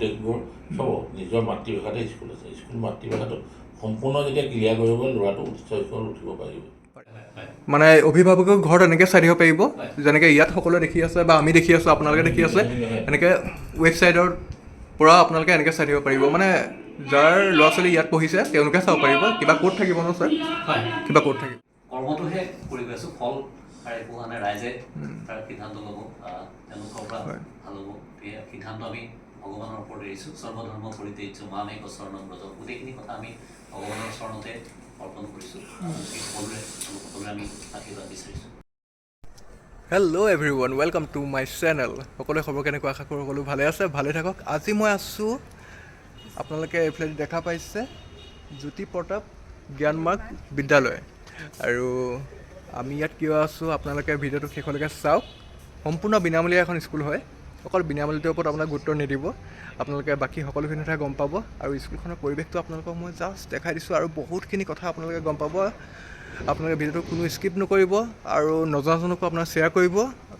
দেশবোৰ চব নিজৰ মাতৃভাষাতে স্কুল আছে। স্কুল মাতৃভাষাটো সম্পূৰ্ণ যেতিয়া ক্লিয়াৰ কৰিব পাৰে ল'ৰাটো উচ্চ শিক্ষাত উঠিব পাৰিব। মানে অভিভাৱকেও ঘৰত এনেকৈ চাই দিব পাৰিব, যেনেকৈ ইয়াত সকলোৱে দেখি আছে বা আমি দেখি আছোঁ, আপোনালোকে দেখি আছে, এনেকৈ ৱেবছাইটৰ পৰা আপোনালোকে এনেকৈ চাই দিব পাৰিব। মানে যাৰ ল'ৰা ছোৱালী ইয়াত পঢ়িছে তেওঁলোকে চাব পাৰিব। কিবা ক'ত থাকিব ন ছাৰ? হয়, কিবা ক'ত থাকিব? কৰ্মটোহে কৰি গৈ আছোঁ, ফল আৰু একো হোৱা নাই। ৰাইজে তাৰ সিদ্ধান্ত ল'ব, তেওঁলোকৰ পৰা ভাল হ'ব। সেই সিদ্ধান্ত আমি ভগৱানৰ ওপৰত এৰিছোঁ। সৰ্বধৰ্ম পৰিত্যাজ্য মামেক শৰণং ব্ৰজ, গোটেইখিনি কথা আমি ভগৱানৰ চৰণতে অৰ্পণ কৰিছোঁ। সকলোৰে আমি আশীৰ্বাদ বিচাৰিছোঁ। Hello' everyone, welcome to my channel. সকলোৱে খবৰ কেনেকুৱা? আশা কৰোঁ সকলো ভালে আছে, ভালে থাকক। আজি মই আছোঁ, আপোনালোকে এইফালে দেখা পাইছে, জ্যোতি প্ৰতাপ জ্ঞানমাৰ্গ বিদ্যালয়। আৰু আমি ইয়াত কিয় আছোঁ আপোনালোকে ভিডিঅ'টো শেষলৈকে চাওক। সম্পূৰ্ণ বিনামূলীয়া এখন স্কুল হয়। অকল বিনামূলীয়াটোৰ ওপৰত আপোনাক গুৰুত্ব নিদিব, আপোনালোকে বাকী সকলোখিনি কথা গম পাব। আৰু স্কুলখনৰ পৰিৱেশটো আপোনালোকক মই জাষ্ট দেখাই দিছোঁ, আৰু বহুতখিনি কথা আপোনালোকে গম পাব। আপোনালোকে ভিডিঅ'টো কোনো স্কিপ নকৰিব আৰু নজনাজনকো আপোনাক শ্বেয়াৰ কৰিব,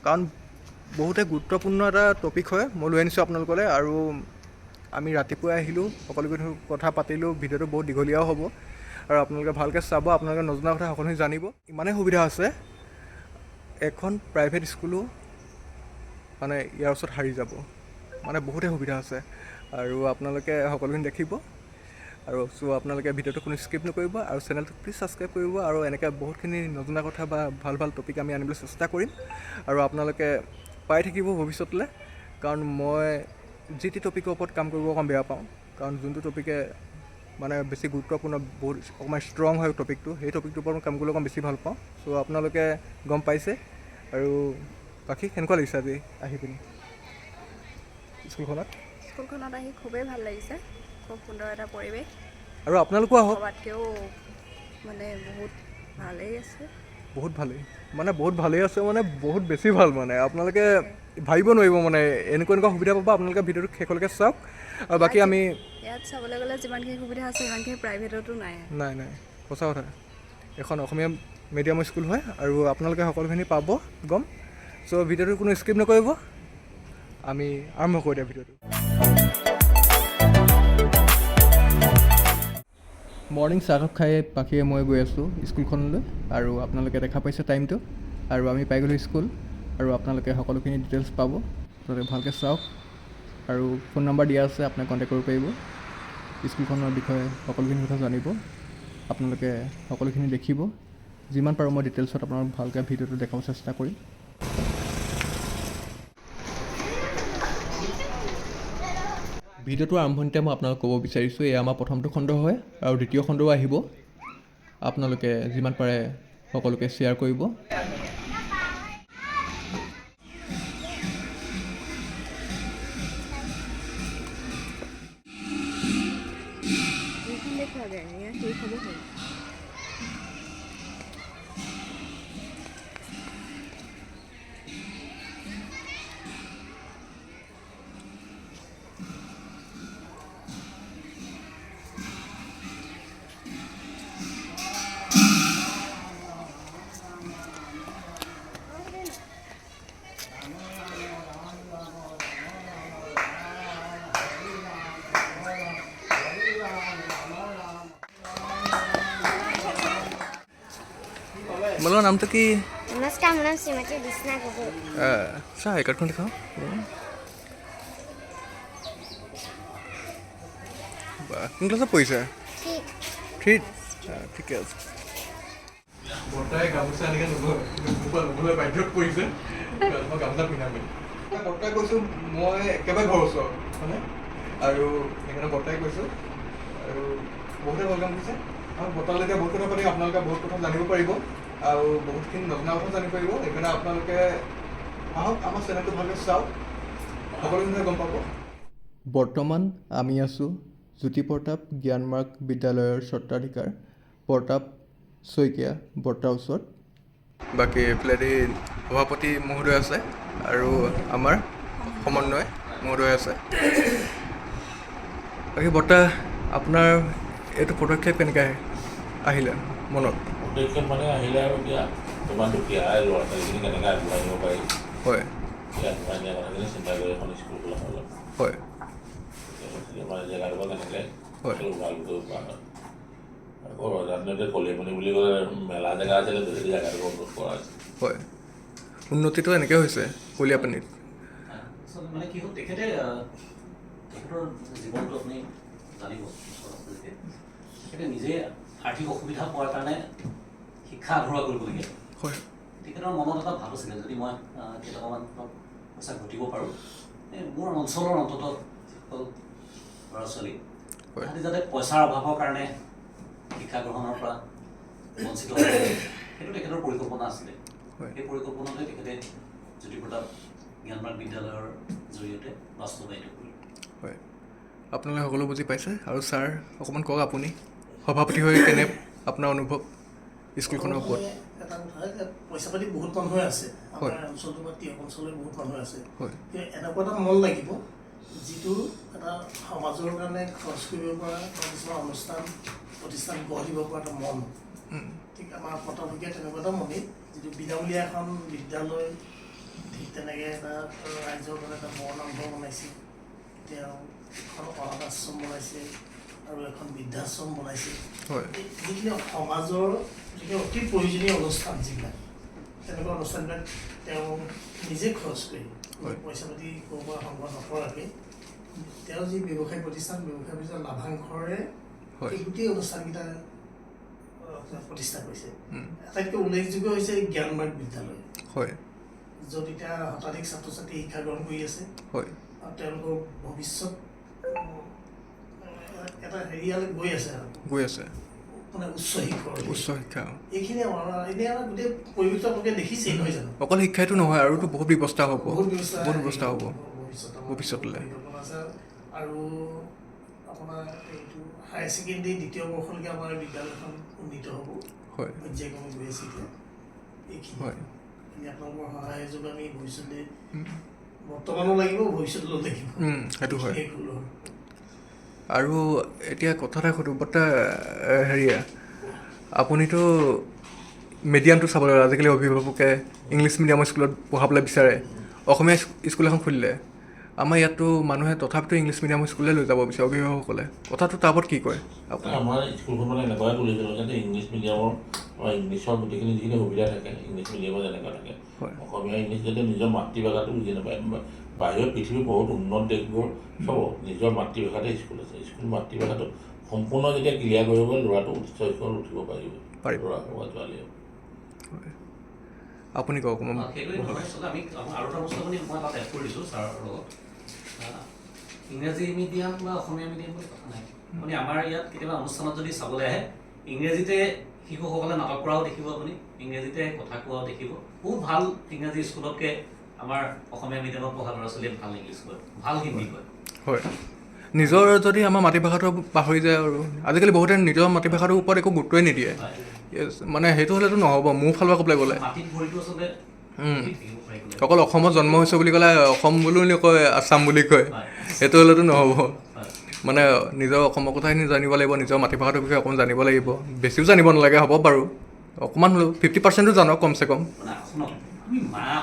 কাৰণ বহুতে গুৰুত্বপূৰ্ণ এটা টপিক হয়। মই লৈ আনিছোঁ আপোনালোকলৈ, আৰু আমি ৰাতিপুৱাই আহিলোঁ, সকলোকে কথা পাতিলোঁ। ভিডিঅ'টো বহুত দীঘলীয়াও হ'ব, আৰু আপোনালোকে ভালকৈ চাব। আপোনালোকে নজনা কথা সকলোখিনি জানিব। ইমানেই সুবিধা আছে, এখন প্ৰাইভেট স্কুলো মানে ইয়াৰ ওচৰত হাৰি যাব। মানে বহুতেই সুবিধা আছে, আৰু আপোনালোকে সকলোখিনি দেখিব। আৰু চ' আপোনালোকে ভিডিঅ'টো কোনো স্কিপ নকৰিব, আৰু চেনেলটো প্লিজ ছাবস্ক্ৰাইব কৰিব। আৰু এনেকৈ বহুতখিনি নজনা কথা বা ভাল ভাল টপিক আমি আনিবলৈ চেষ্টা কৰিম, আৰু আপোনালোকে পাই থাকিব ভৱিষ্যতলৈ। কাৰণ মই যি টি টপিকৰ ওপৰত কাম কৰিব অকণ বেয়া পাওঁ, কাৰণ যোনটো টপিকে মানে বেছি গুৰুত্বপূৰ্ণ, বহুত অকণমান ষ্ট্ৰং হয় টপিকটো, সেই টপিকটোৰ ওপৰত মই কাম কৰিবলৈ অকণ বেছি ভাল পাওঁ। চ' আপোনালোকে গম পাইছে। আৰু বাকী কেনেকুৱা লাগিছে আজি আহি পিনি স্কুলখনত আহি খুবেই ভাল লাগিছে। খুব সুন্দৰ এটা পৰিৱেশ, আৰু আপোনালোকো আহক। ক'ৰবাতকৈও মানে বহুত ভালেই আছে। বহুত ভালেই মানে বহুত বেছি ভাল। মানে আপোনালোকে ভাবিব নোৱাৰিব, মানে এনেকুৱা সুবিধা পাব। আপোনালোকে ভিডিঅ'টো শেষলৈকে চাওক। আৰু বাকী আমি ইয়াত চাবলৈ গ'লে যিমানখিনি সুবিধা আছে সিমানখিনি প্ৰাইভেটতো নাই। সঁচা কথা। এখন অসমীয়া মিডিয়ামৰ স্কুল হয়, আৰু আপোনালোকে সকলোখিনি পাব গম। চ' ভিডিঅ'টো কোনো স্কিপ নকৰিব, আমি আৰম্ভ কৰি দিওঁ ভিডিঅ'টো। মৰ্ণিং চাহকাপ খাই পাখিয়ে মই গৈ আছোঁ স্কুলখনলৈ, আৰু আপোনালোকে দেখা পাইছে টাইমটো, আৰু আমি পাই গ'লোঁ স্কুল। আৰু আপোনালোকে সকলোখিনি ডিটেইলছ পাব, আপোনালোকে ভালকৈ চাওক। আৰু ফোন নম্বৰ দিয়া আছে, আপোনাক কণ্টেক্ট কৰিব পাৰিব। স্কুলখনৰ বিষয়ে সকলোখিনি কথা জানিব। আপোনালোকে সকলোখিনি দেখিব। যিমান পাৰোঁ মই ডিটেইলছত আপোনাক ভালকৈ ভিডিঅ'টো দেখাব চেষ্টা কৰিম। ভিডিঅ'টোৰ আৰম্ভণিতে মই আপোনালোক ক'ব বিচাৰিছোঁ, এয়া আমাৰ প্ৰথমটো খণ্ড হয়, আৰু দ্বিতীয় খণ্ডও আহিব। আপোনালোকে যিমান পাৰে সকলোকে শ্বেয়াৰ কৰিব। তোমালোকৰ নামটো কি? নমস্কাৰ, মোৰ নাম শ্ৰীমতী বিষ্ণা গগৈ। চাহ এই কাৰ্ডখন দেখাওঁ। কোন ক্লাছত পঢ়িছে? থ্ৰীত। ঠিকে আছে। বৰ্তাই গামোচা এনেকৈ ল'বলৈ বাধ্যত পৰিছে, মই গামোচা পিন্ধাম। বৰ্তাই কৈছোঁ মই একেবাৰে ঘৰৰ ওচৰত মানে, আৰু সেইকাৰণে বৰ্তাই কৈছোঁ। আৰু বহুতে ভাল কাম কৰিছে। আৰু বৰ্তালৈকে বহুত কথা পাতি আপোনালোকে বহুত কথা জানিব পাৰিব, আৰু বহুতখিনি নজনা কথা জানিব পাৰিব। সেইকাৰণে আপোনালোকে আহক, আমাৰ চেনেলটো ভালকৈ চাওক, সকলোখিনি গম পাব। বৰ্তমান আমি আছোঁ জ্যোতি প্ৰতাপ জ্ঞানমাৰ্গ বিদ্যালয়ৰ স্বত্বাধিকাৰ প্ৰতাপ শইকীয়া বৰ্তাৰ ওচৰত। বাকী এইফালেদি সভাপতি মহোদয় আছে, আৰু আমাৰ সমন্বয় মহোদয় আছে। বাকী বৰ্তা, আপোনাৰ এইটো পদক্ষেপ কেনেকৈ আহিলে মনত? পদক্ষেপ মানে আহিলে আৰু এতিয়া ইমান দুখীয়া ল'ৰা ছোৱালীখিনি কেনেকৈ আগবঢ়াই নিব পাৰি, হয় সেই আগবঢ়াই নিয়া কথাখিনি চিন্তা কৰি এখন স্কুল খোলা হ'ল। হয়। মানে জেগাডোখৰ কেনেকৈ হয়। ভাল কৰিব পৰা হয়। আকৌ ৰজাদিনতে কলিমণি বুলি ক'লে মেলা জেগা আছিলে, যদি জেগাডোখৰ উন্নত কৰা হৈছে। হয়, উন্নতিটো এনেকৈ হৈছে কলীয়াপানীত। আচলতে মানে কি হ'ল, তেখেতৰ জীৱনটো আপুনি জানিব, তেখেতে নিজে আৰ্থিক অসুবিধা পোৱাৰ কাৰণে শিক্ষা আধৰুৱা কৰিবলগীয়া। হয় তেখেতৰ মনত এটা ভাৱ আছিলে, যদি মই কেইটকামান পইচা ঘটিব পাৰোঁ, মোৰ অঞ্চলৰ অন্ততঃ যিসকল ল'ৰা ছোৱালী হয়। তাহাঁতি যাতে পইচাৰ অভাৱৰ কাৰণে শিক্ষা গ্ৰহণৰ পৰা বঞ্চিত হ'ব, সেইটো তেখেতৰ পৰিকল্পনা আছিলে। হয়। সেই পৰিকল্পনাতে তেখেতে জ্যোতিপ্ৰতাপ জ্ঞানমাৰ্গ বিদ্যালয়ৰ জৰিয়তে বাস্তৱায়িত কৰিলে। হয়, আপোনালোকে সকলো বুজি পাইছে। আৰু ছাৰ অকণমান কওক, আপুনি সভাপতি হৈ কেনে আপোনাৰ অনুভৱ স্কুলখনৰ ওপৰত? এটা কথা যে পইচা পাতি বহুত মানুহে আছে, হয়। আমাৰ অঞ্চলটো বা টিয়ক অঞ্চলৰ বহুত মানুহ আছে। হয়। কিন্তু এনেকুৱা এটা মন লাগিব যিটো এটা সমাজৰ কাৰণে খৰচ কৰিব পৰা বা কিছুমান অনুষ্ঠান প্ৰতিষ্ঠান গঢ় দিব পৰা এটা মন। ঠিক আমাৰ পটভূমিকে তেনেকুৱা এটা মনেই, যিটো বিনামূলীয়া এখন বিদ্যালয়, ঠিক তেনেকৈ এটা ৰাইজৰ কাৰণে এটা বৰনামঘৰ বনাইছে, তেওঁ এখন অনাথ আশ্ৰম বনাইছে আৰু এখন বৃদ্ধাশ্ৰম বনাইছে। হয়। যিখিনি সমাজৰ যিখিনি অতি প্ৰয়োজনীয় অনুষ্ঠান, যিবিলাক তেনেকুৱা অনুষ্ঠানবিলাক তেওঁ নিজে খৰচ কৰি, পইচা পাতি ক'ৰ পৰা সংগ্ৰহ নকৰাকৈ তেওঁ যি ব্যৱসায় প্ৰতিষ্ঠান লাভাংশৰে এই গোটেই অনুষ্ঠানকেইটা প্ৰতিষ্ঠা কৰিছে। আটাইতকৈ উল্লেখযোগ্য হৈছে জ্ঞানমাৰ্গ বিদ্যালয়, হয়। য'ত এতিয়া শতাধিক ছাত্ৰ ছাত্ৰী শিক্ষা গ্ৰহণ কৰি আছে। হয়। আৰু তেওঁলোকৰ ভৱিষ্যত এটা হেৰিয়ালৈ গৈ আছে, আৰু গৈ আছে মানে উচ্চ শিক্ষা। এইখিনি আমাৰ এনেই আমাৰ গোটেই পৰিৱেশটো আপোনালোকে দেখিছেই, নহয় জানো? অকল শিক্ষাইটো নহয়, আৰুতো বহুত ব্যৱস্থা হ'ব, বহুত ব্যৱস্থা হ'ব ভৱিষ্যতলৈ। আৰু আপোনাৰ এইটো হায়াৰ ছেকেণ্ডেৰী 2য় বৰ্ষলৈকে আমাৰ বিদ্যালয়খন উন্নীত হ'ব। হয়। পৰ্যায়ক্ৰমে গৈ আছে এতিয়া। এইখিনি হয়। আপোনালোকৰ সহায় যোগ আমি ভৱিষ্যতে বৰ্তমানো লাগিব, ভৱিষ্যতলৈও লাগিব। সেইটো হয়। আৰু এতিয়া কথা এটা সুধোঁ, হেৰিয়া, আপুনিতো মিডিয়ামটো চাব লাগিব। আজিকালি অভিভাৱকে ইংলিছ মিডিয়ামৰ স্কুলত পঢ়াবলৈ বিচাৰে, অসমীয়া স্কুল এখন খুলিলে আমাৰ ইয়াততো মানুহে তথাপিতো ইংলিছ মিডিয়ামৰ স্কুললৈ লৈ যাব বিচাৰে অভিভাৱকসকলে। কথাটো তাৰ ওপৰত কি কয় আপুনি? আমাৰ স্কুলখন মানে এনেকুৱাই তুলিছিলোঁ, যাতে ইংলিছ মিডিয়ামৰ বা ইংলিছৰ গোটেইখিনি যিখিনি সুবিধা থাকে, ইংলিছ মিডিয়ামত যেনেকুৱা থাকে, অসমীয়া ইংলিছ যাতে নিজৰ মাতৃভাষাটো বুজি নাপায়। বাহিৰৰ পৃথিৱীৰ বহুত উন্নত দেশবোৰ চব নিজৰ মাতৃভাষাতে স্কুল আছে। স্কুল মাতৃভাষাটো সম্পূৰ্ণ যেতিয়া ক্লিয়াৰ কৰিব গ'লে ল'ৰাটো উচ্চ শিক্ষাত উঠিব পাৰিব, ল'ৰা বা ছোৱালীয়ে। আপুনি কওক। সেইটোৱে নহয়, আচলতে আমি আৰু এটা বস্তু আপুনি মই তাত এড কৰি দিছোঁ ছাৰৰ লগত, ইংৰাজী মিডিয়াম বা অসমীয়া মিডিয়াম বুলি কথা নাই। আপুনি আমাৰ ইয়াত কেতিয়াবা অনুষ্ঠানত যদি চাবলৈ আহে, ইংৰাজীতে শিশুসকলে নাটক কৰাও দেখিব, আপুনি ইংৰাজীতে কথা কোৱাও দেখিব। বহুত ভাল ইংৰাজী স্কুলতকৈ আমাৰ অসমীয়া মিডিয়ামত পঢ়া ল'ৰা ছোৱালীয়ে ভাল ইংলিছ কয়, ভাল হিন্দী কয়। হয়, নিজৰ যদি আমাৰ মাতৃভাষাটো পাহৰি যায়, আৰু আজিকালি বহুতে নিজৰ মাতৃভাষাটোৰ ওপৰত একো গুৰুত্বই নিদিয়ে। মানে সেইটো হ'লেতো নহ'ব। মোৰ ফালৰ পৰা ক'বলৈ গ'লে অকল অসমত জন্ম হৈছে বুলি ক'লে অসম বুলি নকয়, আছাম বুলি কয়, সেইটো হ'লেতো নহ'ব। মানে নিজৰ অসমৰ কথাখিনি জানিব লাগিব, নিজৰ মাতৃভাষাটোৰ বিষয়ে অকণমান জানিব লাগিব। বেছিও জানিব নালাগে, হ'ব বাৰু, অকণমান হ'লেও 50% জানক কমচে কম। আমি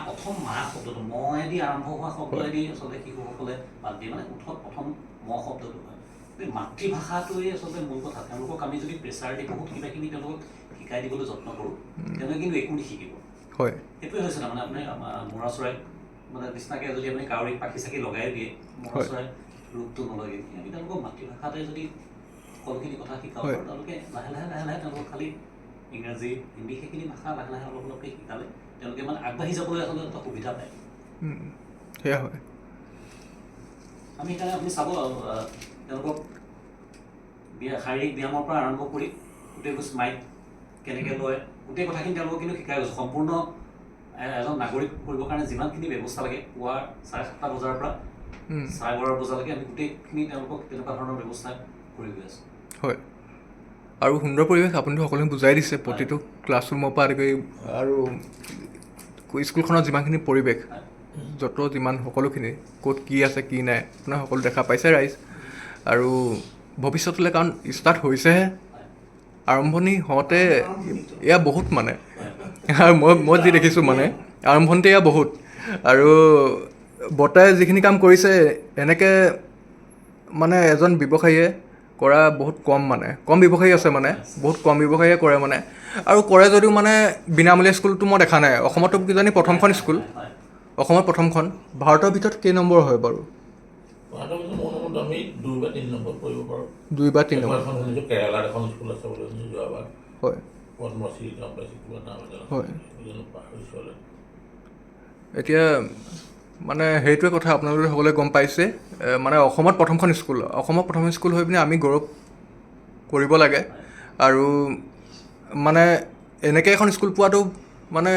প্ৰথম মা শব্দটো মইদি আৰম্ভ হোৱা শব্দইদি আচলতে শিশুসকলে বাদ দিয়ে, মানে প্ৰথম শব্দটো হয়। মাতৃভাষাটোৱে আচলতে মূল কথা। তেওঁলোকক আমি যদি প্ৰেছাৰ দি বহুত কিবাকিবি তেওঁলোকক শিকাই দিবলৈ যত্ন কৰোঁ, তেওঁলোকে কিন্তু একো নিশিকিব। হয়, সেইটোৱে হৈছে তাৰমানে আপুনি মৰা চৰাই মানে নিচিনাকৈ যদি আপুনি কাউৰীক পাখি চাকি লগাই দিয়ে, মৰা চৰাই ৰূপটো নলগে। আমি তেওঁলোকক মাতৃভাষাতে যদি সকলোখিনি কথা শিকাব পাৰোঁ, তেওঁলোকে লাহে লাহে তেওঁলোকক খালি ইংৰাজী, হিন্দী সেইখিনি ভাষা লাহে লাহে অলপ অলপকৈ শিকালে তেওঁলোকে মানে আগবাঢ়ি যাবলৈ আচলতে এটা সুবিধা পায়। সেয়া হয়। আমি সেইকাৰণে আপুনি চাব, তেওঁলোকক শাৰীৰিক ব্যায়ামৰ পৰা আৰম্ভ কৰি গোটেই বস্তু মাইক কেনেকৈ লয়, গোটেই কথাখিনি তেওঁলোকক কিন্তু শিকাই গৈছোঁ। সম্পূৰ্ণ এজন নাগৰিক কৰিবৰ কাৰণে যিমানখিনি ব্যৱস্থা লাগে, পুৱা 7:30 বজাৰ পৰা 12:30 বজালৈকে আমি গোটেইখিনি তেওঁলোকক তেনেকুৱা ধৰণৰ ব্যৱস্থা কৰি গৈ আছোঁ। হয়, আৰু সুন্দৰ পৰিৱেশ। আপুনিতো সকলোখিনি বুজাই দিছে, প্ৰতিটো ক্লাছৰুমৰ পৰা আদি কৰি, আৰু স্কুলখনৰ যিমানখিনি পৰিৱেশ, যিমান সকলোখিনি ক'ত কি আছে কি নাই, আপোনাৰ সকলো দেখা পাইছে ৰাইজ। আৰু ভৱিষ্যতলৈ, কাৰণ ষ্টাৰ্ট হৈছেহে, আৰম্ভণি হওঁতে এয়া বহুত, মানে আৰু মই যি দেখিছোঁ মানে আৰম্ভণিতে এয়া বহুত। আৰু বৰ্তাই যিখিনি কাম কৰিছে, এনেকৈ মানে এজন ব্যৱসায়ীয়ে কৰা বহুত কম মানে কম ব্যৱসায়ী আছে মানে বহুত কম ব্যৱসায়ীয়ে কৰে মানে আৰু কৰে যদিও মানে বিনামূলীয়া স্কুলটো মই দেখা নাই অসমতো কিজানি প্ৰথমখন স্কুল হয় অসমৰ প্ৰথমখন ভাৰতৰ ভিতৰত কেই নম্বৰ হয় বাৰু ভাৰতৰ ভিতৰত মোৰ মনত আমি 2 বা 3 নম্বৰ কৰিব পাৰোঁ 2 বা 3 নম্বৰ এখন শুনিছোঁ কেৰালাত এখন স্কুল আছে বুলি শুনিছোঁ যোৱাবাৰ হয় পদ্মশ্ৰী কাম পাইছে কিবা নাম এটা হয় পাহৰিছোঁ এতিয়া মানে সেইটোৱে কথা আপোনালোকে সকলোৱে গম পাইছে মানে অসমত প্ৰথমখন স্কুল হৈ পিনে আমি গৌৰৱ কৰিব লাগে আৰু মানে এনেকৈ এখন স্কুল পোৱাটো মানে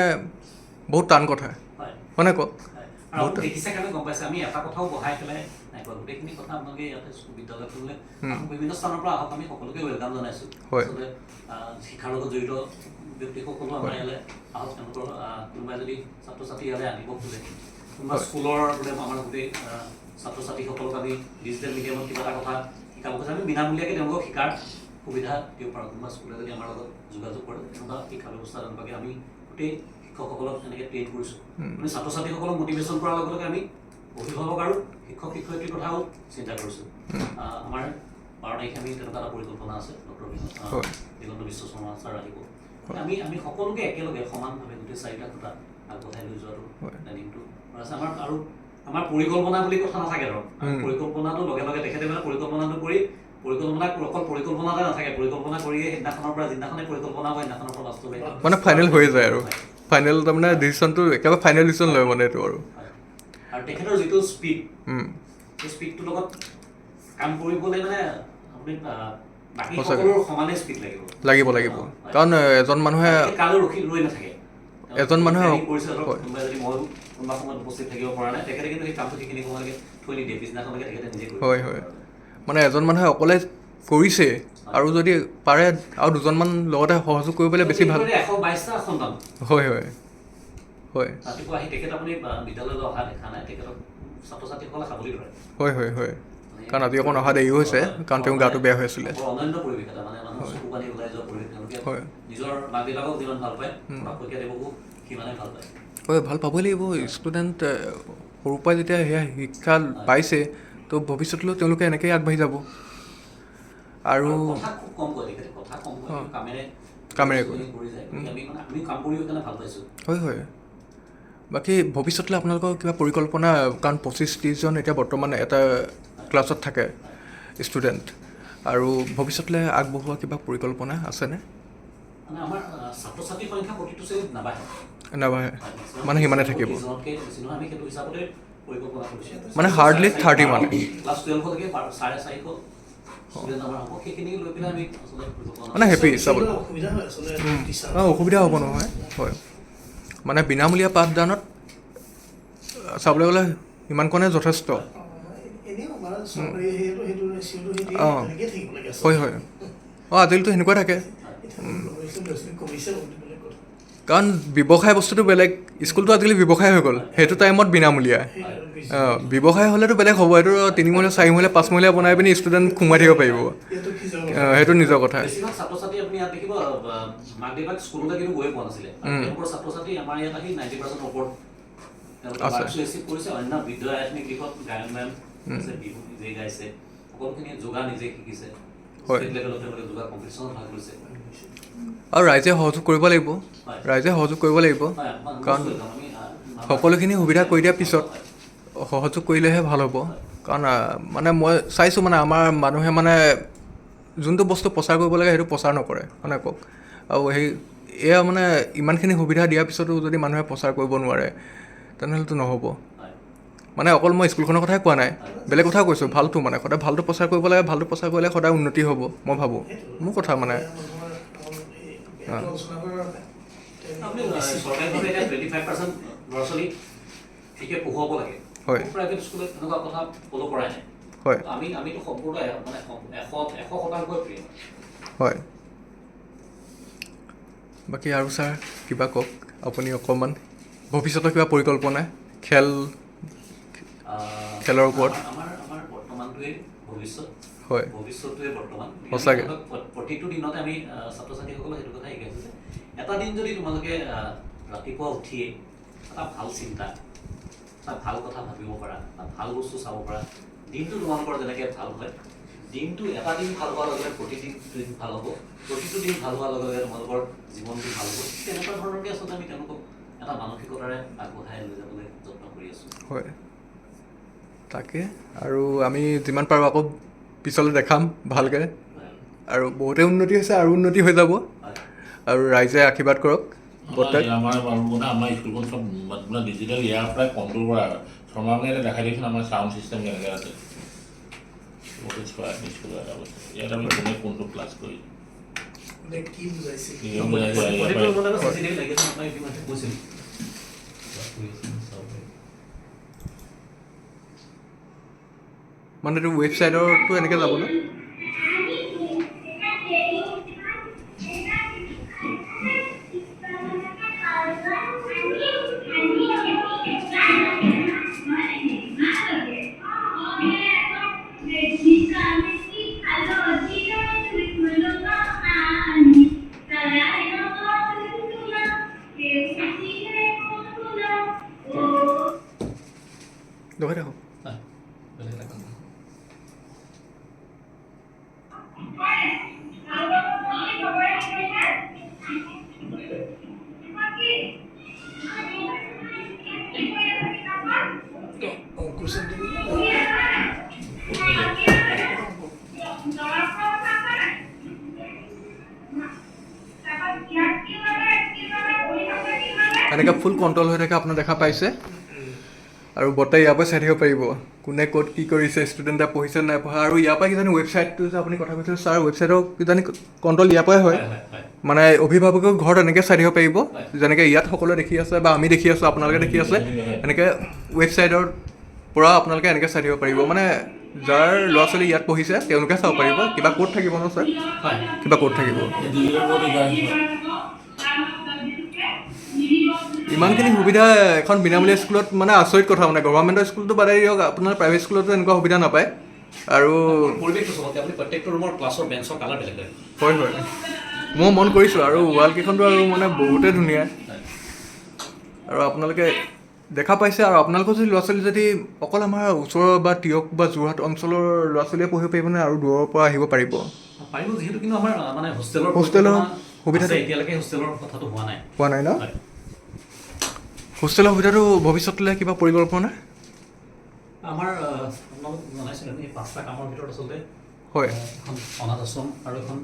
বহুত টান কথা হয় হয়নে কওক আৰু আপুনি দেখিছে কাৰণে গম পাইছে আমি এটা কথাও বহাই পেলাই নাই কোৱা গোটেইখিনি কথা আপোনালোকে ইয়াতে বিদ্যালয়খনলৈ বিভিন্ন স্থানৰ পৰা আহক আমি সকলোকে ৱেলকাম জনাইছোঁ হয়। আচলতে শিক্ষাৰ লগত জড়িত ব্যক্তিসকলো আমাৰ ইয়ালৈ আহক তেওঁলোকৰ কোনোবাই যদি ছাত্ৰ ছাত্ৰী ইয়ালৈ আনিব খোজে কোনোবা স্কুলৰ বোলে আমাৰ গোটেই ছাত্ৰ ছাত্ৰীসকলক আমি ডিজিটেল মিডিয়ামত কিবা এটা কথা শিকাব খোজে আমি বিনামূলীয়াকৈ তেওঁলোকক শিকাৰ সুবিধা দিব পাৰোঁ কোনোবা স্কুলে যদি আমাৰ লগত যোগাযোগ কৰে তেনেকুৱা শিক্ষা ব্যৱস্থা তেনেকুৱাকৈ আমি গোটেই শিক্ষকসকলক এনেকৈ ট্ৰেইন কৰিছোঁ আমি ছাত্ৰ ছাত্ৰীসকলক মটিভেশ্যন কৰাৰ লগে লগে আমি অভিভাৱক আৰু শিক্ষক শিক্ষয়িত্ৰীৰ কথাও চিন্তা কৰিছোঁ আমাৰ 12 তাৰিখে আমি তেনেকুৱা এটা পৰিকল্পনা আছে ডক্টৰ দিগন্ত বিশ্ব শৰ্মা ছাৰ আহিব আমি সকলোকে একেলগে সমানভাৱে গোটেই 4টা কথা আগবঢ়াই লৈ যোৱাটো প্লেনিংটো আছে আমাৰ আৰু আমাৰ পৰিকল্পনা বুলি কথা নাথাকে ধৰক পৰিকল্পনাটো লগে লগে তেখেতে মানে পৰিকল্পনাটো কৰি অকল পৰিকল্পনাতে নাথাকে পৰিকল্পনা কৰিয়ে সেইদিনাখনৰ পৰা যিদিনাখনে পৰিকল্পনা হয় সেইদিনাখনৰ পৰা বাস্তৱে মানে ফাইনেল হৈ যায় আৰু ফাইনেল তাৰমানে ডিচিশ্যনটো একেবাৰে ফাইনেল ডিচিশ্যন লয় মানে এইটো আৰু তেখেতৰ যিটো স্পীড সেই স্পীডটোৰ লগত কাম কৰিবলৈ মানে আপুনি বাকী সকলোৰ সমানে স্পীড লাগিব কাৰণ এজন মানুহে কালৈ ৰৈ নাথাকে এজন মানুহে কোনোবাই যদি মই কোনোবা সময়ত উপস্থিত থাকিব পৰা নাই তেখেতে কিন্তু সেই কামটো সেইখিনি সময়লৈকে থৈ নিদিয়ে পিছদিনাখনলৈকে তেখেতে নিজে কৰিব হয় মানে এজন মানুহে অকলে কৰিছে আৰু যদি পাৰে আৰু দুজনমান লগতে সহযোগ কৰিবলৈ বেছি ভাল 122টা সন্তান হয় ৰাতিপুৱা আহি তেখেত আপুনি বিদ্যালয়লৈ অহা দেখা নাই তেখেতক ছাত্ৰ ছাত্ৰীসকলে খাবলৈ ধৰে হয় কাৰণ আজি অকণ অহা দেৰিও হৈছে কাৰণ তেওঁৰ গাটো বেয়া হৈ আছিলে অনন্য পৰিৱেশ এটা মানে মানুহৰ চকু পানী ওলাই যোৱা পৰিৱেশ তেওঁলোকে নিজৰ মাক দেউতাকক যিমান ভাল পায় পৰীক্ষা দিবকো সিমানে ভাল পায় হয় ভাল পাবই লাগিব ষ্টুডেণ্ট সৰুৰ পৰাই যেতিয়া সেয়া শিক্ষা পাইছে তো ভৱিষ্যতলৈও তেওঁলোকে এনেকৈয়ে আগবাঢ়ি যাব আৰু কথা খুব কম কয় তেখেতে কথা কম কয় কামেৰে কয় কৰি যায় আমি কাম কৰি কাৰণে ভাল পাইছোঁ হয় বাকী ভৱিষ্যতলৈ আপোনালোকৰ কিবা পৰিকল্পনা কাৰণ 25-30জন এতিয়া বৰ্তমান এটা ক্লাছত থাকে ষ্টুডেণ্ট আৰু ভৱিষ্যতলৈ আগবঢ়োৱা কিবা পৰিকল্পনা আছেনে মানে আমাৰ ছাত্ৰ ছাত্ৰীৰ সংখ্যা প্ৰতিটো শ্ৰেণীত নাবাঢ়ে মানে সিমানে থাকিব আমি সেইটো হিচাপতে পৰিকল্পনা কৰিছোঁ মানে হাৰ্ডলি 30 মানে ক্লাছ 12লৈকে 450 ষ্টুডেণ্ট আমাৰ হ'ব সেইখিনি লৈ পেলাই আমি আচলতে পৰিকল্পনা মানে হেপি চাবলৈ অসুবিধা হয় আচলতে অসুবিধা হ'ব নহয় হয় মানে বিনামূলীয়া পাঠদানত চাবলৈ গ'লে সিমানকণে যথেষ্ট হয় আজিকালিতো সেনেকুৱা থাকে কাৰণ ব্যৱসায় বস্তুটো বেলেগ স্কুলটো আজিকালি ব্যৱসায় হৈ গ'ল সেইটো টাইমত বিনামূলীয়া ব্যৱসায় হ'লেতো বেলেগ হ'ব এইটো 3 মহলীয়া 4 মহলীয়া 5 মহলীয়া বনাই পিনি ষ্টুডেণ্ট সোমাই থাকিব পাৰিব সেইটো নিজৰ কথা বেছিভাগ ছাত্ৰ ছাত্ৰী আপুনি ইয়াত দেখিব মাক দেউতাক স্কুললৈ কিন্তু গৈ পোৱা নাছিলে তেওঁলোকৰ ছাত্ৰ ছাত্ৰী আমাৰ ইয়াত আহি 90% ওপৰত কৰিছে অন্য বিদ্যালয় আত্মিক দিশত গায়ন বায়ন বিহু নিজে গাইছে সকলোখিনি যোগা নিজে শিকিছে ষ্টেট লেভেলত তেওঁলোকে যোগা কম্পিটিশ্যনত ভাগ লৈছে আৰু ৰাইজে সহযোগ কৰিব লাগিব কাৰণ সকলোখিনি সুবিধা কৰি দিয়াৰ পিছত সহযোগ কৰিলেহে ভাল হ'ব কাৰণ মানে মই চাইছোঁ মানে আমাৰ মানুহে মানে যোনটো বস্তু প্ৰচাৰ কৰিব লাগে সেইটো প্ৰচাৰ নকৰে মানে কওক আৰু এয়া মানে ইমানখিনি সুবিধা দিয়াৰ পিছতো যদি মানুহে প্ৰচাৰ কৰিব নোৱাৰে তেনেহ'লেতো নহ'ব মানে অকল মই স্কুলখনৰ কথাই কোৱা নাই বেলেগ কথাও কৈছোঁ ভালটো মানে সদায় ভালটো প্ৰচাৰ কৰিব লাগে ভালটো প্ৰচাৰ কৰিলে সদায় উন্নতি হ'ব মই ভাবোঁ মোৰ কথা মানে আপুনি চৰকাৰীভাৱে এতিয়া 25% ল'ৰা ছোৱালী ঠিকে পঢ়ুৱাব লাগে প্ৰাইভেট স্কুলত এনেকুৱা কথা ফ'ল' কৰাই নাই আমিতো সম্পূৰ্ণ মানে 100% প্ৰিয় হয় বাকী আৰু ছাৰ কিবা কওক আপুনি অকণমান ভৱিষ্যতৰ কিবা পৰিকল্পনা খেলৰ ওপৰত আমাৰ বৰ্তমানটোৱে ভৱিষ্যত ভৱিষ্যতটোৱে বৰ্তমান সঁচাকৈ প্ৰতিটো দিনতে আমি ছাত্ৰ ছাত্ৰীসকলক সেইটো কথা শিকাইছোঁ যে এটা দিন যদি তোমালোকে ৰাতিপুৱা উঠিয়ে এটা ভাল চিন্তা এটা ভাল কথা ভাবিব পাৰা এটা ভাল বস্তু চাব পাৰা দিনটো তোমালোকৰ যেনেকৈ ভাল হয়, দিনটো এটা দিন ভাল হোৱাৰ লগে লগে প্ৰতিদিন ভাল হ'ব, প্ৰতিটো দিন ভাল হোৱাৰ লগে লগে তোমালোকৰ জীৱনটো ভাল হ'ব। তেনেকুৱা ধৰণৰকৈ আচলতে আমি তেওঁলোকক এটা মানসিকতাৰে আগবঢ়াই লৈ যাবলৈ যত্ন কৰি আছোঁ। হয়, তাকে আৰু আমি যিমান পাৰোঁ আকৌ পিছলৈ দেখাম ভালকৈ, আৰু বহুতে উন্নতি হৈছে আৰু উন্নতি হৈ যাব, আৰু ৰাইজে আশীৰ্বাদ কৰক। আমাৰ স্কুলখন চব মানে ডিজিটেল ইয়াৰ পৰাই কণ্ট্ৰল কৰা হয়। শৰ্মাকে দেখাই দিয়কচোন আমাৰ চাউণ্ড চিষ্টেম কেনেকৈ আছে। স্কুলৰ এটা বস্তু ইয়াত আমি কোনে কোনটো ক্লাছ কৰি কি বুজাইছে মানে এইটো ৱেবছাইটৰটো এনেকৈ যাব ন? দেখুৱাই থাকক। এনেকৈ ফুল কণ্ট্ৰল হৈ থাকে আপোনাৰ দেখা পাইছে, আৰু বৰ্তাই ইয়াৰ পৰা চাই থাকিব পাৰিব কোনে ক'ত কি কৰিছে, ষ্টুডেণ্টে পঢ়িছে নাই পঢ়া। আৰু ইয়াৰ পৰা কিজানি ৱেবছাইটটো যে আপুনি কথা কৈছে ছাৰ, ৱেবছাইটৰ কিজানি কণ্ট্ৰল ইয়াৰ পৰাই হয়। মানে অভিভাৱকৰ ঘৰত এনেকৈ চাই থাকিব পাৰিব, যেনেকৈ ইয়াত সকলোৱে দেখি আছে বা আমি দেখি আছোঁ, আপোনালোকে দেখি আছে, এনেকৈ ৱেবছাইটৰ পৰা আপোনালোকে এনেকৈ চাই থাকিব পাৰিব। মানে যাৰ ল'ৰা ছোৱালী ইয়াত পঢ়িছে তেওঁলোকে চাব পাৰিব। কিবা ক'ড থাকিব ন ছাৰ? কিবা ক'ড থাকিব। ইমানখিনি সুবিধা এখন বিনামূলীয়া স্কুলত মানে আচৰিত কথা। মানে গভৰ্ণমেণ্টৰ স্কুলটো বাদেই দিয়ক, আপোনাৰ প্ৰাইভেট স্কুলতো এনেকুৱা সুবিধা নাপায়। আৰু হয় হয়, মই মন কৰিছোঁ। আৰু ৱালকেইখনটো আৰু মানে বহুতেই ধুনীয়া, আৰু আপোনালোকে দেখা পাইছে। আৰু আপোনালোকৰ যদি ল'ৰা ছোৱালী যদি অকল আমাৰ ওচৰৰ বা তিয়ক বা যোৰহাট অঞ্চলৰ ল'ৰা ছোৱালীয়ে পঢ়িব পাৰিবনে, আৰু দূৰৰ পৰা আহিব পাৰিব? যিহেতু কিন্তু আমাৰ মানে হোষ্টেলৰ সুবিধাটো এতিয়ালৈকে হোষ্টেলৰ কথাটো হোৱা নাই ন? হোষ্টেলৰ সুবিধাটো ভৱিষ্যতলৈ কিবা পৰিকল্পনা? আমাৰ আপোনালোক জনাইছিল এই 5টা কামৰ ভিতৰত আচলতে হয়, এখন অনাথ আশ্ৰম আৰু এখন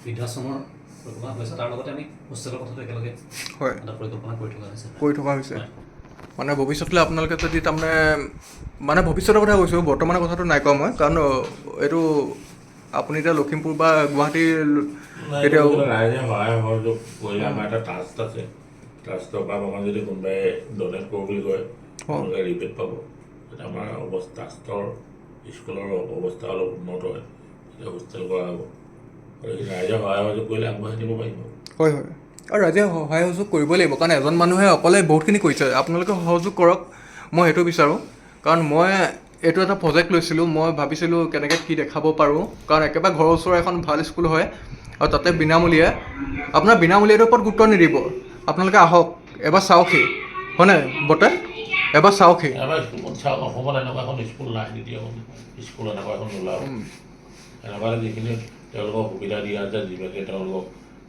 বৃদ্ধাশ্ৰমৰ পৰিকল্পনা হৈছে। তাৰ লগতে আমি হোষ্টেলৰ কথাটো একেলগে হয় এটা পৰিকল্পনা কৰি থকা হৈছে। মানে ভৱিষ্যতলৈ আপোনালোকে যদি তাৰমানে মানে ভৱিষ্যতৰ কথা কৈছোঁ, বৰ্তমানৰ কথাটো নাই কোৱা মই, কাৰণ এইটো আপুনি এতিয়া লখিমপুৰ বা গুৱাহাটীৰ কেতিয়াও ৰাইজে সহায় সহযোগ কৰিলে আমাৰ এটা ট্ৰাষ্ট আছে। ট্ৰাষ্টৰ পৰা আমাৰ যদি কোনোবাই ডনেট কৰোঁ বুলি কয়, তেওঁলোকে ৰিবেট পাব। তেতিয়া আমাৰ ট্ৰাষ্টৰ স্কুলৰ অৱস্থা অলপ উন্নত হয়, তেতিয়া হোষ্টেল কৰা হ'ব। আৰু ৰাইজে সহায় সহযোগ কৰিলে আগবঢ়াই দিব পাৰিব। হয় হয়, আৰু ৰাইজে সহায় সহযোগ কৰিবই লাগিব, কাৰণ এজন মানুহে অকলে বহুতখিনি কৰিছে। আপোনালোকে সহযোগ কৰক, মই সেইটো বিচাৰোঁ। কাৰণ মই এইটো এটা প্ৰজেক্ট লৈছিলোঁ, মই ভাবিছিলোঁ কেনেকৈ কি দেখাব পাৰোঁ। কাৰণ একেবাৰে ঘৰৰ ওচৰৰ এখন ভাল স্কুল হয়, আৰু তাতে বিনামূলীয়া। আপোনাৰ বিনামূলীয়াটোৰ ওপৰত গুৰুত্ব নিদিব, আপোনালোকে আহক এবাৰ চাওকহি, হয়নে বৰ্তা? এবাৰ চাওকহি। এবাৰ স্কুলখন চাওক, অসমত এনেকুৱা এখন স্কুল নাই, দ্বিতীয় স্কুল এনেকুৱা এখন নোলাব। এনেকুৱা যিখিনি তেওঁলোকক সুবিধা দিয়া হৈছে, যিভাগে তেওঁলোকক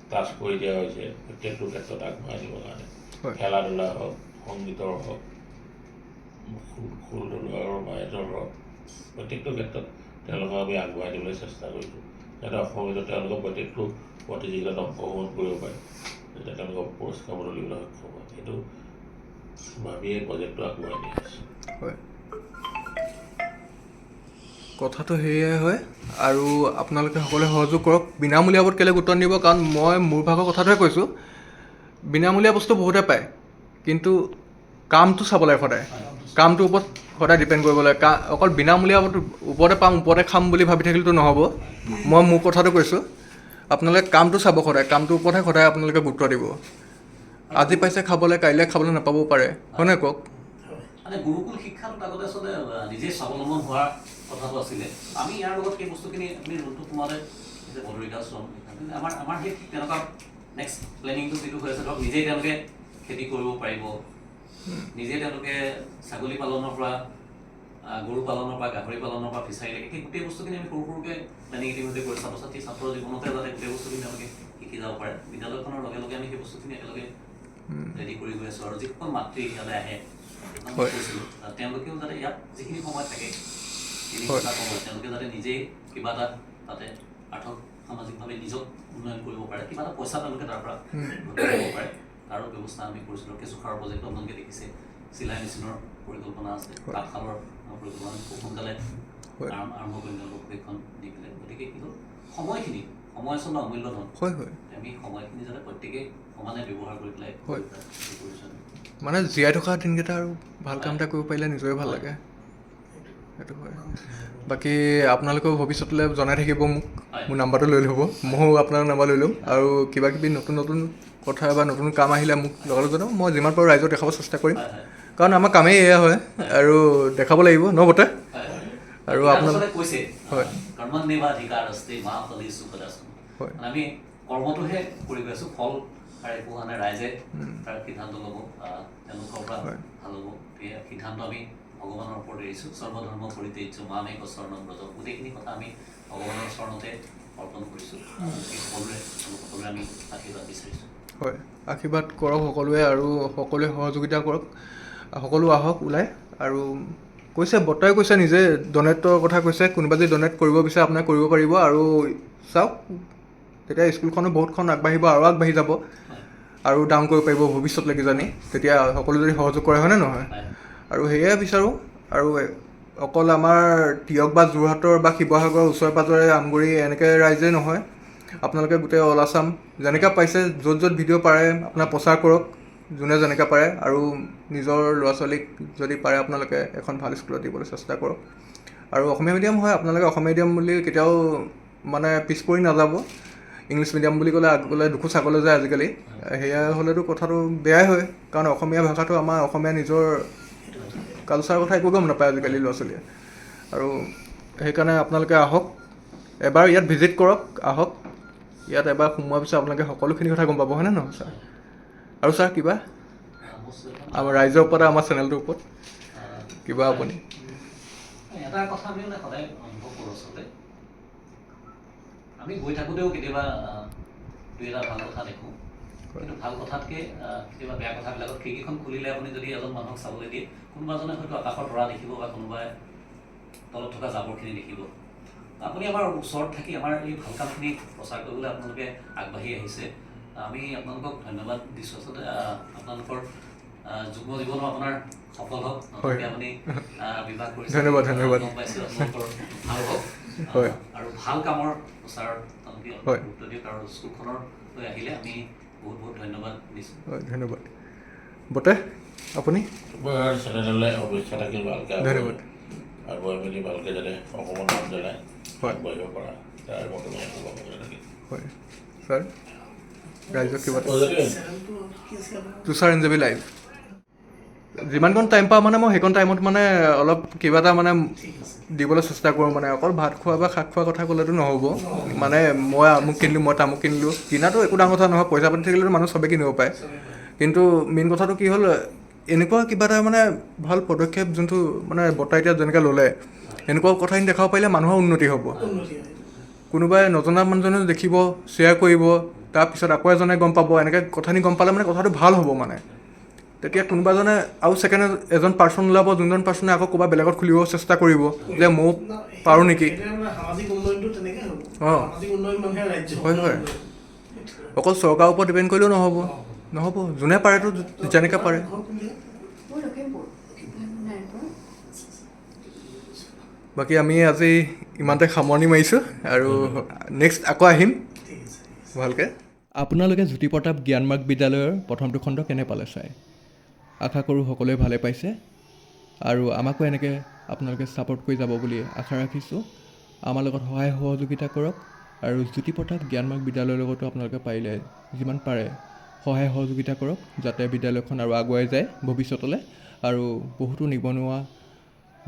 ক্লাছ কৰি দিয়া হৈছে, প্ৰত্যেকটো ক্ষেত্ৰত আগবঢ়াই দিবৰ কাৰণে, খেলা ধূলা হওক, সংগীতৰ হওক, খোল ধুলৰ বাহিৰৰ হওক, প্ৰত্যেকটো ক্ষেত্ৰত তেওঁলোকক আমি আগবঢ়াই দিবলৈ চেষ্টা কৰিছোঁ, যাতে অসমৰ ভিতৰত তেওঁলোকক প্ৰত্যেকটো প্ৰতিযোগিতাত অংশগ্ৰহণ কৰিব পাৰে, যাতে তেওঁলোকক পুৰস্কাৰ বুটলিবলৈ সক্ষম হয়। সেইটো ভাবিয়ে প্ৰজেক্টটো আগবঢ়াই দিয়া হৈছে। হয়, কথাটো সেয়াই হয়। আৰু আপোনালোকে সকলোৱে সহযোগ কৰক। বিনামূলীয়া ওপৰত কেলৈ গুৰুত্ব নিদিব, কাৰণ মই মোৰ ভাগৰ কথাটোহে কৈছোঁ। বিনামূলীয়া বস্তু বহুতে পায়, কিন্তু কামটো চাব লাগে সদায়, কামটোৰ ওপৰত সদায় ডিপেণ্ড কৰিব লাগে। অকল বিনামূলীয়া ওপৰতে পাম ওপৰতে খাম বুলি ভাবি থাকিলেতো নহ'ব। মই মোৰ কথাটো কৈছোঁ, আপোনালোকে কামটো চাব সদায়, কামটোৰ ওপৰতহে সদায় আপোনালোকে গুৰুত্ব দিব। আজি পাইছে খাবলৈ, কাইলৈ খাবলৈ নাপাবও পাৰে, হয় নাই কওক? মানে গুৰুকুল শিক্ষাটোত আগতে আচলতে নিজে স্বাৱলম্বন হোৱাৰ কথাটো আছিলে। আমি ইয়াৰ লগত সেই বস্তুখিনি আপুনি যোনটো সোমালে যে বদৰিকাশ্ৰম, আমাৰ সেই তেনেকুৱা নেক্সট প্লেনিংটো যিটো হৈ আছে, ধৰক নিজেই তেওঁলোকে খেতি কৰিব পাৰিব, নিজে তেওঁলোকে ছাগলী পালনৰ পৰা গৰু পালনৰ পৰা গাহৰি পালনৰ পৰা ফিচাৰীলৈকে সেই গোটেই বস্তুখিনি আমি সৰু সৰুকৈ প্লেনিং ইতিমধ্যে কৰি ছাত্ৰ ছাত্ৰৰ জীৱনতে যাতে গোটেই বস্তুখিনি তেওঁলোকে শিকি যাব পাৰে বিদ্যালয়খনৰ লগে লগে আমি সেই বস্তুখিনি একেলগে ৰেডি কৰি গৈ আছোঁ আৰু যিসকল মাতৃ ইয়ালৈ আহে আমি কৈছিলোঁ তেওঁলোকেও যাতে ইয়াত যিখিনি সময় থাকে তেওঁলোকে যাতে নিজেই কিবা এটা তাতে আৰ্থক সামাজিকভাৱে নিজক উন্নয়ন কৰিব পাৰে কিবা এটা পইচা তেওঁলোকে তাৰ পৰা ঘটিব পাৰে তাৰো ব্যৱস্থা আমি কৰিছিলোঁ কেঁচুসাৰৰ প্ৰজেক্টত আপোনালোকে দেখিছে চিলাই মেচিনৰ পৰিকল্পনা আছে তাঁতশালৰ পৰিকল্পনা আমি খুব সোনকালে আৰম্ভ কৰিম তেওঁলোকক প্ৰশিক্ষণ দি পেলাই গতিকে কি হ'ল সময়খিনি সময় আচলতে অমূল্য ধন আমি সময়খিনি যাতে প্ৰত্যেকেই সমানে ব্যৱহাৰ কৰি পেলাই কৰিছোঁ মানে জীয়াই থকা দিনকেইটা আৰু ভাল কাম এটা কৰিব পাৰিলে নিজৰে ভাল লাগে সেইটো হয় বাকী আপোনালোকেও ভৱিষ্যতলৈ জনাই থাকিব মোক মোৰ নাম্বাৰটো লৈ ল'ব ময়ো আপোনাৰ নাম্বাৰ লৈ ল'ম আৰু কিবা কিবি নতুন নতুন কথা বা নতুন কাম আহিলে মোক লগালগ জনাব মই যিমান পাৰোঁ ৰাইজক দেখাব চেষ্টা কৰিম কাৰণ আমাৰ কামেই এয়া হয় আৰু দেখাব লাগিব ন বতে আৰু আপোনালোকে কৈছে হয় আমি কৰ্মটোহে কৰি গৈ আছোঁ ফল একো হোৱা নাই ৰাইজে তাৰ সিদ্ধান্ত ল'ব তেওঁলোকৰ পৰা ভাল হ'ব সেই সিদ্ধান্ত আমি ভগৱানৰ ওপৰত এৰিছোঁ সৰ্বধৰ্ম পৰিত্যাজ্য মামেক শৰণম ব্ৰজ গোটেইখিনি কথা আমি ভগৱানৰ চৰণতে অৰ্পণ কৰিছোঁ সকলোৰে আমি আশীৰ্বাদ বিচাৰিছোঁ হয় আশীৰ্বাদ কৰক সকলোৱে আৰু সকলোৱে সহযোগিতা কৰক সকলো আহক ওলাই আৰু কৈছে বৰ্তাই কৈছে নিজে ডনেটৰ কথা কৈছে কোনোবা যদি ডনেট কৰিব বিচাৰে আপোনাক কৰিব পাৰিব আৰু চাওক তেতিয়া স্কুলখনো বহুতখন আগবাঢ়িব আৰু আগবাঢ়ি যাব আৰু ডাউন কৰিব পাৰিব ভৱিষ্যতলৈকে জানি তেতিয়া সকলো যদি সহযোগ কৰে হয়নে নহয় আৰু সেয়াই বিচাৰোঁ আৰু অকল আমাৰ তিয়ক বা যোৰহাটৰ বা শিৱসাগৰৰ ওচৰে পাঁজৰে আমগুৰি এনেকৈ ৰাইজেই নহয় আপোনালোকে গোটেই অল আছাম যেনেকৈ পাইছে য'ত য'ত ভিডিঅ' পাৰে আপোনাৰ প্ৰচাৰ কৰক যোনে যেনেকৈ পাৰে আৰু নিজৰ ল'ৰা ছোৱালীক যদি পাৰে আপোনালোকে এখন ভাল স্কুলত দিবলৈ চেষ্টা কৰক আৰু অসমীয়া মিডিয়াম হয় আপোনালোকে অসমীয়া মিডিয়াম বুলি কেতিয়াও মানে পিছ পৰি নাযাব ইংলিছ মিডিয়াম বুলি ক'লে আগলৈ দুখো চাবলৈ যায় আজিকালি সেয়া হ'লেতো কথাটো বেয়াই হয় কাৰণ অসমীয়া ভাষাটো আমাৰ অসমীয়া নিজৰ কালচাৰৰ কথা একো গম নাপায় আজিকালি ল'ৰা ছোৱালীয়ে আৰু সেইকাৰণে আপোনালোকে আহক এবাৰ ইয়াত ভিজিট কৰক আহক ইয়াত এবাৰ সোমোৱাৰ পিছত আপোনালোকে সকলোখিনি কথা গম পাব হয়নে নহয় ছাৰ আৰু ছাৰ কিবা আমাৰ ৰাইজৰ ওপৰত আমাৰ চেনেলটোৰ ওপৰত কিবা আপুনি এটা কথা আমি মানে সদায় অনুভৱ কৰোঁ আচলতে আমি গৈ থাকোঁতেও কেতিয়াবা দুই এটা ভাল কথা দেখোঁ কিন্তু ভাল কথাতকৈ কেতিয়াবা বেয়া কথাবিলাকত খিৰিকীখন খুলিলে আপুনি যদি এজন মানুহক চাবলৈ দিয়ে কোনোবাজনে হয়তো আকাশৰ তৰা দেখিব বা কোনোবাই তলত থকা জাবৰখিনি দেখিব আপুনি আমাৰ ওচৰত থাকি আমাৰ এই ভাল কামখিনি প্ৰচাৰ কৰিবলৈ আপোনালোকে আগবাঢ়ি আহিছে আমি আপোনালোকক ধন্যবাদ দিছোঁ আচলতে আপোনালোকৰ যুগ্ম জীৱনো আপোনাৰ সফল হওক আপুনি বিভাগ কৰিছে ধন্যবাদ গম পাইছোঁ আপোনালোকৰ ভাল হওক আৰু ভাল কামৰ প্ৰচাৰত তেওঁলোকে গুৰুত্ব দিয়ক আৰু স্কুলখনলৈ আহিলে আমি বহুত বহুত ধন্যবাদ দিছোঁ ধন্যবাদ বতে আপুনি চেনেললৈ অপেক্ষা থাকিল ভালকৈ ধন্যবাদ আগুৱাই মেলি ভালকৈ যাতে অসমৰ নাম জ্বলাই আগবাঢ়িব পৰা তাৰ বৰ্তমান থাকিল হয় ছাৰ ৰাইজক কিবা চেনেলটো কি আছে আপোনাৰ তুষাৰ এনজেবি লাইভ যিমানকণ টাইম পাওঁ মানে মই সেইকণ টাইমত মানে অলপ কিবা এটা মানে দিবলৈ চেষ্টা কৰোঁ মানে অকল ভাত খোৱা বা শাক খোৱা কথা ক'লেতো নহ'ব মানে মই আমুক কিনিলোঁ মই তামুক কিনিলোঁ কিনাটো একো ডাঙৰ কথা নহয় পইচা পাতি থাকিলেতো মানুহ চবেই কিনিব পাৰে কিন্তু মেইন কথাটো কি হ'ল এনেকুৱা কিবা এটা মানে ভাল পদক্ষেপ যোনটো মানে বৰ্তাই এতিয়া যেনেকৈ ল'লে এনেকুৱা কথাখিনি দেখাব পাৰিলে মানুহৰ উন্নতি হ'ব কোনোবাই নজনা মানুহজনে দেখিব শ্বেয়াৰ কৰিব তাৰপিছত আকৌ এজনে গম পাব এনেকৈ কথাখিনি গম পালে মানে কথাটো ভাল হ'ব মানে তেতিয়া কোনোবাজনে আৰু ছেকেণ্ড এজন পাৰ্চন ওলাব যোনজন পাৰ্চনে আকৌ ক'ৰবাত বেলেগত খুলিব চেষ্টা কৰিব যে ময়ো পাৰোঁ নেকি সামাজিক উন্নয়নটো তেনেকৈ হ'ব সামাজিক উন্নয়ন মানে ৰাজ্য হয় অকল চৰকাৰৰ ওপৰত ডিপেণ্ড কৰিলেও নহ'ব যোনে পাৰেতো যেনেকৈ পাৰে বাকী আমি আজি ইমানতে সামৰণি মাৰিছোঁ আৰু নেক্সট আকৌ আহিম ভালকৈ আপোনালোকে জ্যোতি প্ৰতাপ জ্ঞানমাৰ্গ বিদ্যালয়ৰ প্ৰথমটো খণ্ড কেনে পালে চাই আশা কৰোঁ সকলোৱে ভালে পাইছে আৰু আমাকো এনেকৈ আপোনালোকে ছাপোৰ্ট কৰি যাব বুলি আশা ৰাখিছোঁ আমাৰ লগত সহায় সহযোগিতা কৰক আৰু জ্যোতি প্ৰতাপ জ্ঞানমাৰ্গ বিদ্যালয়ৰ লগতো আপোনালোকে পাৰিলে যিমান পাৰে সহায় সহযোগিতা কৰক যাতে বিদ্যালয়খন আৰু আগুৱাই যায় ভৱিষ্যতলৈ আৰু বহুতো নিবনুৱা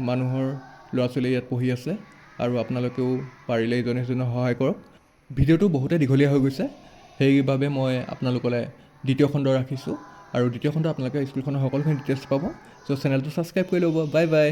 মানুহৰ ল'ৰা ছোৱালী ইয়াত পঢ়ি আছে আৰু আপোনালোকেও পাৰিলে ইজনে সিজনক সহায় কৰক ভিডিঅ'টো বহুতে দীঘলীয়া হৈ গৈছে সেইবাবে মই আপোনালোকলৈ দ্বিতীয় খণ্ড ৰাখিছোঁ আৰু দ্বিতীয় খণ্ড আপোনালোকে স্কুলখনৰ সকলোখিনি ডিটেইলছ পাব চ' চেনেলটো ছাবস্ক্ৰাইব কৰি ল'ব বাই বাই